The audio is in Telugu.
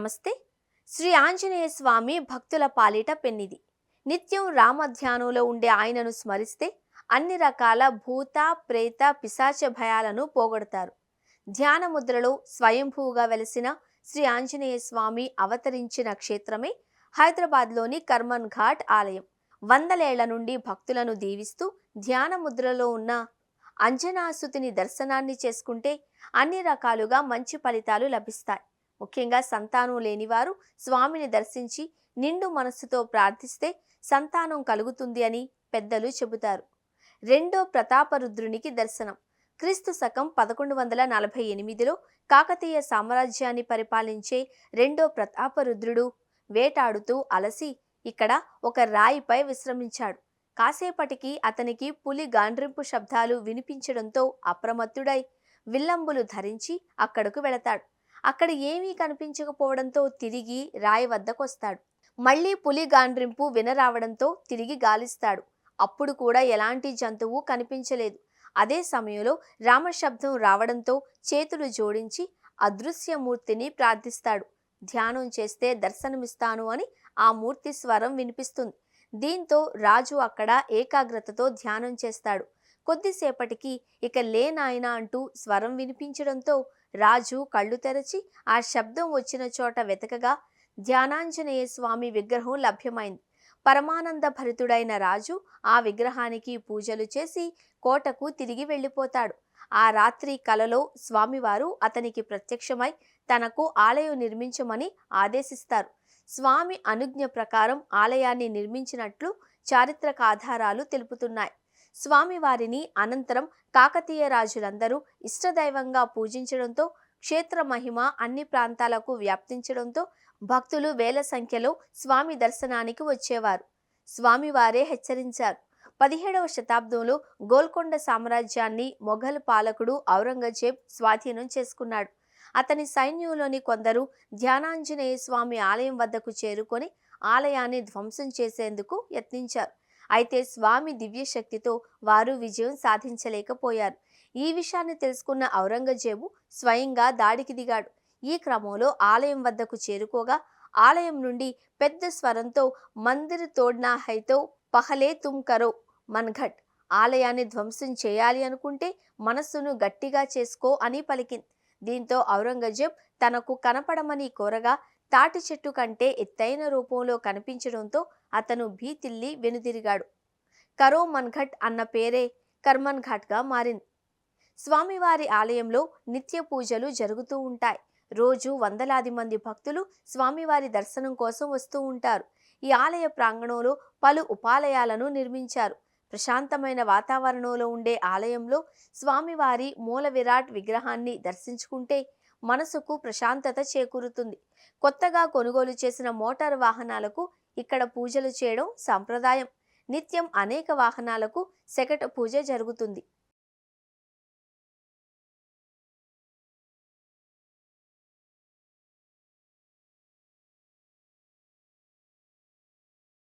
నమస్తే. శ్రీ ఆంజనేయ స్వామి భక్తుల పాలిట పెన్నిది. నిత్యం రామధ్యానంలో ఉండే ఆయనను స్మరిస్తే అన్ని రకాల భూత ప్రేత పిశాచ భయాలను పోగొడతారు. ధ్యాన ముద్రలో స్వయంభూగా వెలసిన శ్రీ ఆంజనేయ స్వామి అవతరించిన క్షేత్రమే హైదరాబాద్లోని కర్మన్ ఘాట్ ఆలయం. వందలేళ్ల నుండి భక్తులను దీవిస్తూ ధ్యాన ముద్రలో ఉన్న అంజనాసుతిని దర్శనాన్ని చేసుకుంటే అన్ని రకాలుగా మంచి ఫలితాలు లభిస్తాయి. ముఖ్యంగా సంతానం లేనివారు స్వామిని దర్శించి నిండు మనస్సుతో ప్రార్థిస్తే సంతానం కలుగుతుంది అని పెద్దలు చెబుతారు. రెండో ప్రతాపరుద్రునికి దర్శనం. క్రీస్తు శకం 1148లో కాకతీయ సామ్రాజ్యాన్ని పరిపాలించే రెండో ప్రతాపరుద్రుడు వేటాడుతూ అలసి ఇక్కడ ఒక రాయిపై విశ్రమించాడు. కాసేపటికి అతనికి పులి గాండ్రింపు శబ్దాలు వినిపించడంతో అప్రమత్తుడై విల్లంబులు ధరించి అక్కడకు వెళతాడు. అక్కడ ఏమీ కనిపించకపోవడంతో తిరిగి రాయి వద్దకొస్తాడు. మళ్లీ పులి గాండ్రింపు వినరావడంతో తిరిగి గాలిస్తాడు. అప్పుడు కూడా ఎలాంటి జంతువు కనిపించలేదు. అదే సమయంలో రామశబ్దం రావడంతో చేతులు జోడించి అదృశ్యమూర్తిని ప్రార్థిస్తాడు. ధ్యానం చేస్తే దర్శనమిస్తాను అని ఆ మూర్తి స్వరం వినిపిస్తుంది. దీంతో రాజు అక్కడ ఏకాగ్రతతో ధ్యానం చేస్తాడు. కొద్దిసేపటికి ఇక లేనాయన అంటూ స్వరం వినిపించడంతో రాజు కళ్ళు తెరచి ఆ శబ్దం వచ్చిన చోట వెతకగా ధ్యానాంజనేయ స్వామి విగ్రహం లభ్యమైంది. పరమానంద భరితుడైన రాజు ఆ విగ్రహానికి పూజలు చేసి కోటకు తిరిగి వెళ్ళిపోతాడు. ఆ రాత్రి కలలో స్వామివారు అతనికి ప్రత్యక్షమై తనకు ఆలయం నిర్మించమని ఆదేశిస్తారు. స్వామి అనుజ్ఞ ప్రకారం ఆలయాన్ని నిర్మించినట్లు చారిత్రక ఆధారాలు తెలుపుతున్నాయి. స్వామివారిని అనంతరం కాకతీయ రాజులందరూ ఇష్టదైవంగా పూజించడంతో క్షేత్ర మహిమ అన్ని ప్రాంతాలకు వ్యాప్తించడంతో భక్తులు వేల సంఖ్యలో స్వామి దర్శనానికి వచ్చేవారు. స్వామివారే హెచ్చరించారు. 17వ శతాబ్దంలో గోల్కొండ సామ్రాజ్యాన్ని మొఘల్ పాలకుడు ఔరంగజేబ్ స్వాధీనం చేసుకున్నాడు. అతని సైన్యంలోని కొందరు ధ్యానాంజనేయ స్వామి ఆలయం వద్దకు చేరుకొని ఆలయాన్ని ధ్వంసం చేసేందుకు యత్నించారు. అయితే స్వామి దివ్యశక్తితో వారు విజయం సాధించలేకపోయారు. ఈ విషయాన్ని తెలుసుకున్న ఔరంగజేబు స్వయంగా దాడికి దిగాడు. ఈ క్రమంలో ఆలయం వద్దకు చేరుకోగా ఆలయం నుండి పెద్ద స్వరంతో మందిర్ తోడ్నా హైతో పహలే తుమ్ కరో మన్ఘట్, ఆలయాన్ని ధ్వంసం చేయాలి అనుకుంటే మనస్సును గట్టిగా చేసుకో అని పలికింది. దీంతో ఔరంగజేబ్ తనకు కనపడమని కోరగా తాటి చెట్టు కంటే ఎత్తైన రూపంలో కనిపించడంతో అతను భీతిల్లి వెనుదిరిగాడు. కరో మన్ఘట్ అన్న పేరే కర్మన్ ఘాట్గా మారింది. స్వామివారి ఆలయంలో నిత్య పూజలు జరుగుతూ ఉంటాయి. రోజు వందలాది మంది భక్తులు స్వామివారి దర్శనం కోసం వస్తూ ఉంటారు. ఈ ఆలయ ప్రాంగణంలో పలు ఉపాలయాలను నిర్మించారు. ప్రశాంతమైన వాతావరణంలో ఉండే ఆలయంలో స్వామివారి మూల విరాట్ విగ్రహాన్ని దర్శించుకుంటే మనసుకు ప్రశాంతత చేకూరుతుంది. కొత్తగా కొనుగోలు చేసిన మోటారు వాహనాలకు ఇక్కడ పూజలు చేయడం సంప్రదాయం. నిత్యం అనేక వాహనాలకు శకట పూజ జరుగుతుంది.